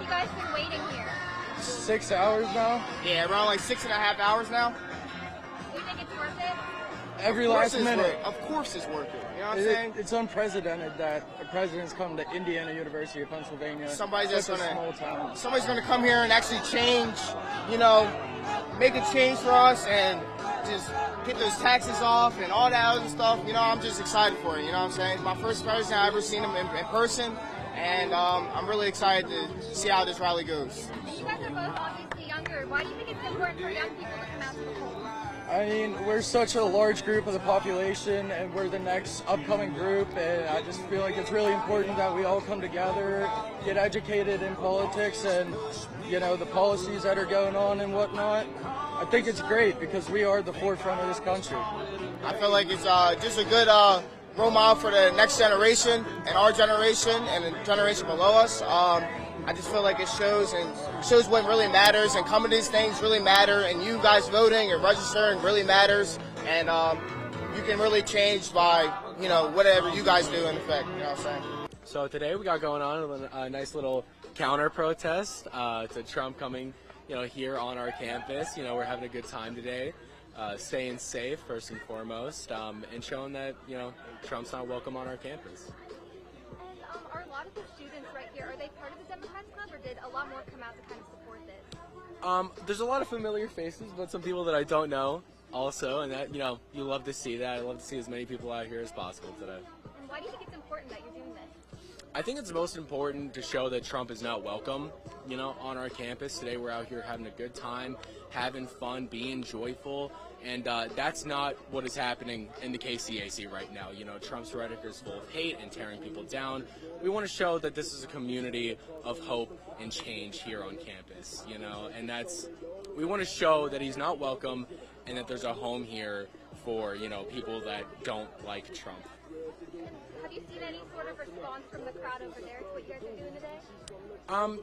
you guys been waiting here? 6 hours now. Yeah, around like 6.5 hours now. Do you think it's worth it? Every last minute. Of course it's worth it. You know what I'm It- saying? It's unprecedented that a president's come to Indiana University of Pennsylvania. Somebody's just such a small gonna, town. somebody's gonna come here and actually change, you know, make a change for us and just get those taxes off and all that other stuff. You know, I'm just excited for it. You know what I'm saying? It's my first president I've ever seen him in person, and I'm really excited to see how this rally goes. You guys are both obviously younger. Why do you think it's important for young people to come out to the polls? I mean, we're such a large group of the population, and we're the next upcoming group, and I just feel like it's really important that we all come together, get educated in politics and, you know, the policies that are going on and whatnot. I think it's great because we are the forefront of this country. I feel like it's just a good role model for the next generation and our generation and the generation below us. I just feel like it shows what really matters, and coming to these things really matter, and you guys voting and registering really matters, and you can really change by, you know, whatever you guys do in effect. You know what I'm saying? So today we got going on a nice little counter protest to Trump coming, you know, here on our campus. You know, we're having a good time today, staying safe first and foremost, and showing that, you know, Trump's not welcome on our campus. And are a lot of the students right here, are they part of the Democrats Club, or did a lot more come out to kind of support this? There's a lot of familiar faces, but some people that I don't know also, and that, you know, you love to see that. I love to see as many people out here as possible today. And why do you think it's important that you're doing this? I think it's most important to show that Trump is not welcome, you know, on our campus. Today we're out here having a good time, having fun, being joyful, and that's not what is happening in the KCAC right now. You know, Trump's rhetoric is full of hate and tearing people down. We want to show that this is a community of hope and change here on campus, you know, and we want to show that he's not welcome and that there's a home here for, you know, people that don't like Trump. Have you seen any sort of response from the crowd over there to what you guys are doing today?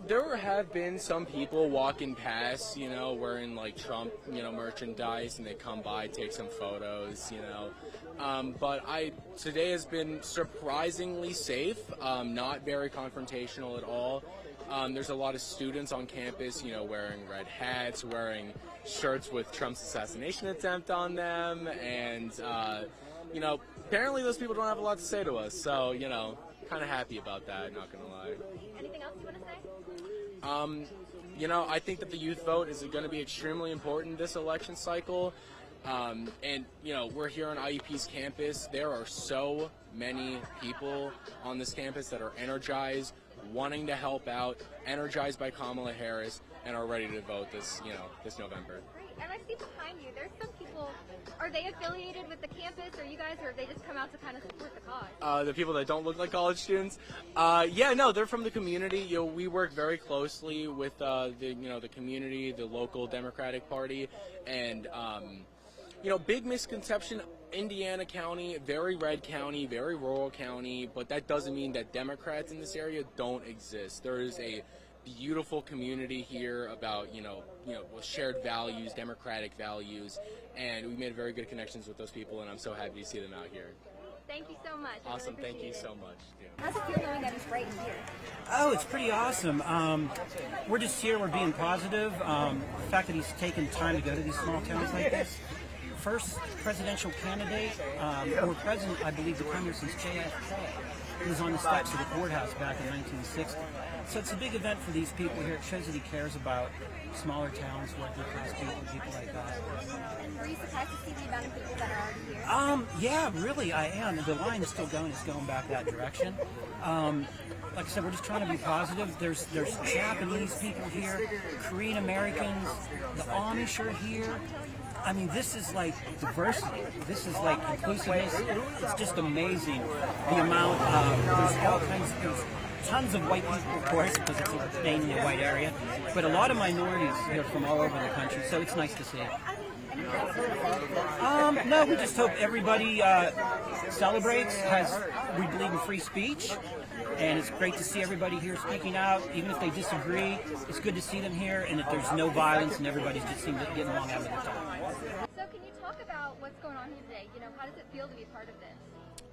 There have been some people walking past, you know, wearing like Trump, you know, merchandise, and they come by, take some photos, you know. But today has been surprisingly safe, not very confrontational at all. There's a lot of students on campus, you know, wearing red hats, wearing shirts with Trump's assassination attempt on them, and you know, apparently those people don't have a lot to say to us, so, you know, kind of happy about that, not gonna lie. Anything else you want to say? You know, I think that the youth vote is going to be extremely important this election cycle. And, you know, we're here on IUP's campus. There are so many people on this campus that are energized, wanting to help out, energized by Kamala Harris, and are ready to vote this November. Great. And I see behind you, there's some people, are they affiliated with the campus, or you guys, or they just come out to kind of support the cause? The people that don't look like college students, yeah, no, they're from the community. You know, we work very closely with the community, the local Democratic Party, and you know, big misconception. Indiana County, very red county, very rural county, but that doesn't mean that Democrats in this area don't exist. There is a beautiful community here about, you know, shared values, democratic values, and we made very good connections with those people, and I'm so happy to see them out here. Thank you so much. Awesome, thank you so much. Yeah. How's it feel knowing that he's right here? Oh, it's pretty awesome. We're just here, we're being positive. The fact that he's taken time to go to these small towns like this. First presidential candidate, or president, I believe, the premier since JFK. He was on the steps of the courthouse back in 1960. So it's a big event for these people here. It shows that he cares about smaller towns, working class people like that. And were you surprised to see the amount of people that are already here? Yeah, really, I am. The line is still going. It's going back that direction. Like I said, we're just trying to be positive. There's Japanese people here, Korean Americans, the Amish are here. I mean, this is like diversity. This is like inclusiveness. It's just amazing the amount of, there's tons of white people, of course, because it's a mainly a white area, but a lot of minorities here from all over the country, so it's nice to see. No, we just hope everybody celebrates, we believe in free speech, and it's great to see everybody here speaking out, even if they disagree. It's good to see them here, and that there's no violence, and everybody's just seems to getting along having a good time. So can you talk about what's going on here today? You know, how does it feel to be part of this?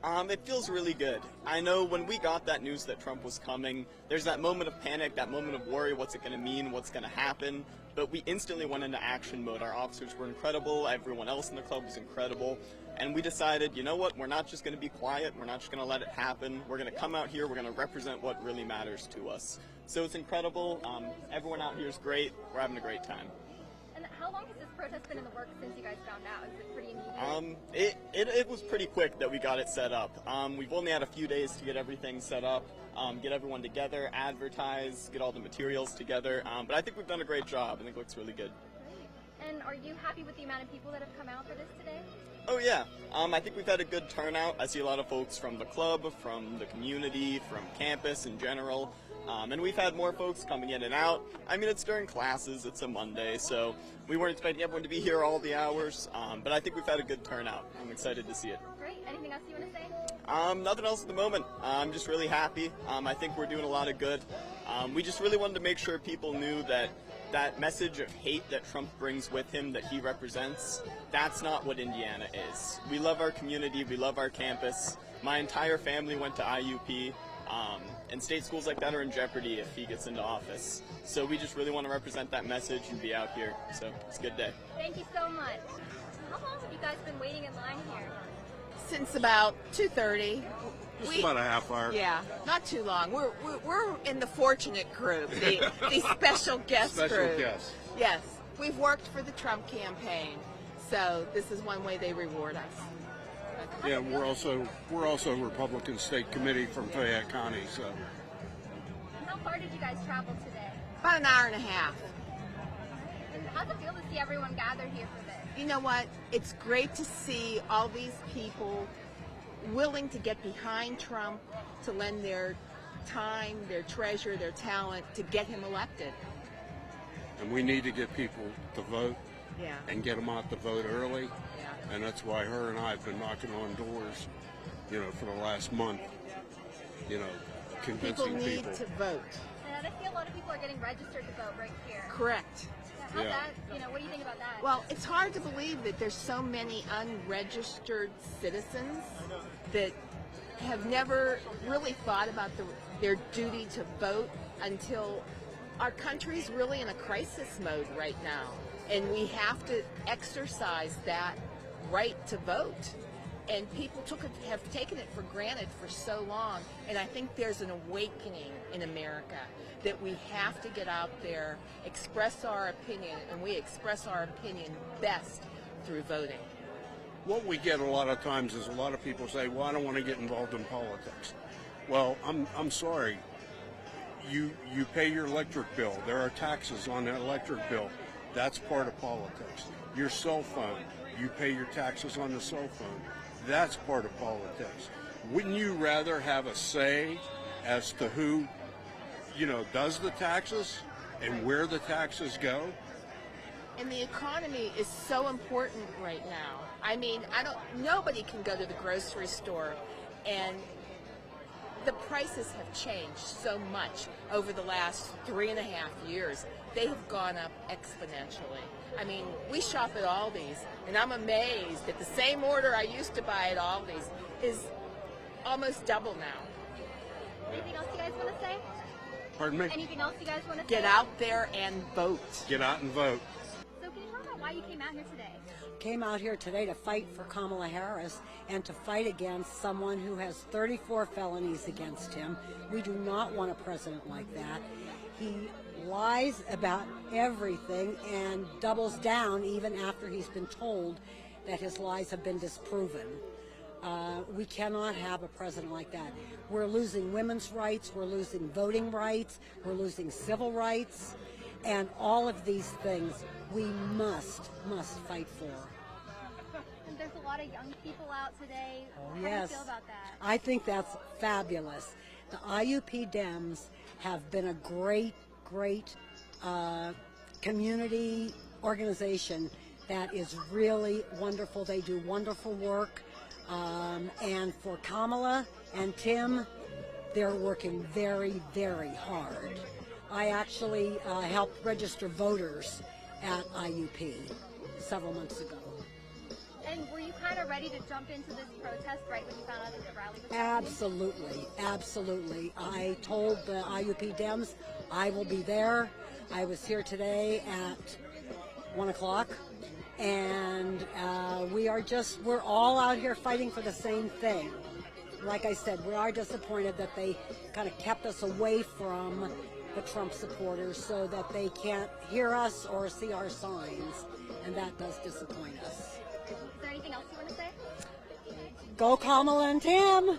It feels really good. I know when we got that news that Trump was coming, there's that moment of panic, that moment of worry, what's it going to mean, what's going to happen, but we instantly went into action mode. Our officers were incredible, everyone else in the club was incredible, and we decided, you know what, we're not just going to be quiet, we're not just going to let it happen, we're going to come out here, we're going to represent what really matters to us. So it's incredible, everyone out here is great, we're having a great time. And how long has this protest been in the works since you guys found out? Is it pretty immediate? It was pretty quick that we got it set up. We've only had a few days to get everything set up, get everyone together, advertise, get all the materials together. But I think we've done a great job. I think it looks really good. Great. And are you happy with the amount of people that have come out for this today? Oh yeah, I think we've had a good turnout. I see a lot of folks from the club, from the community, from campus in general. And we've had more folks coming in and out. I mean, it's during classes, it's a Monday, so we weren't expecting everyone to be here all the hours, but I think we've had a good turnout. I'm excited to see it. Great. Anything else you want to say? Nothing else at the moment. I'm just really happy. I think we're doing a lot of good. We just really wanted to make sure people knew that that message of hate that Trump brings with him, that he represents, that's not what Indiana is. We love our community, we love our campus. My entire family went to IUP. And state schools like that are in jeopardy if he gets into office. So we just really want to represent that message and be out here. So it's a good day. Thank you so much. How long have you guys been waiting in line here? Since about 2:30. Just about a half hour. Yeah, not too long. We're in the fortunate group, the special guest group. Special guest. Yes, we've worked for the Trump campaign, so this is one way they reward us. Yeah, we're also Republican State Committee from Fayette County. So And how far did you guys travel today? About an hour and a half. And how's it feel to see everyone gathered here for this? You know what? It's great to see all these people willing to get behind Trump, to lend their time, their treasure, their talent to get him elected. and we need to get people to vote Yeah. and get them out to vote early. Yeah. And that's why her and I have been knocking on doors, for the last month, People convincing need people. to vote. And I see a lot of people are getting registered to vote right here. Correct. How's Yeah. that? What do you think about that? Well, it's hard to believe that there's so many unregistered citizens that have never really thought about their duty to vote until our country's really in a crisis mode right now. And we have to exercise that right to vote. And people have taken it for granted for so long. And I think there's an awakening in America that we have to get out there, express our opinion, and we express our opinion best through voting. What we get a lot of times is a lot of people say, well, I don't want to get involved in politics. Well, I'm sorry. You pay your electric bill. There are taxes on that electric bill. That's part of politics. Your cell phone, you pay your taxes on the cell phone. That's part of politics. Wouldn't you rather have a say as to who, does the taxes and where the taxes go? And the economy is so important right now. I mean, nobody can go to the grocery store, and the prices have changed so much over the last 3.5 years. They have gone up exponentially. I mean, we shop at Aldi's, and I'm amazed that the same order I used to buy at Aldi's is almost double now. Anything else you guys want to say? Pardon me? Anything else you guys want to say? Get out there and vote. Get out and vote. So can you talk about why you came out here today? Came out here today to fight for Kamala Harris and to fight against someone who has 34 felonies against him. We do not want a president like that. He lies about everything and doubles down even after he's been told that his lies have been disproven. We cannot have a president like that. We're losing women's rights, we're losing voting rights, we're losing civil rights, and all of these things we must fight for. And there's a lot of young people out today. Oh, How yes. do you feel about that? I think that's fabulous. The IUP Dems have been a great community organization that is really wonderful. They do wonderful work. And for Kamala and Tim, they're working very, very hard. I actually helped register voters at IUP several months ago. And were you kind of ready to jump into this protest right when you found out that the rally was Absolutely, absolutely. I told the IUP Dems I will be there. I was here today at 1 o'clock, and we're all out here fighting for the same thing. Like I said, we are disappointed that they kind of kept us away from the Trump supporters so that they can't hear us or see our signs, and that does disappoint us. Is there anything else you want to say? Go Kamala and Tim!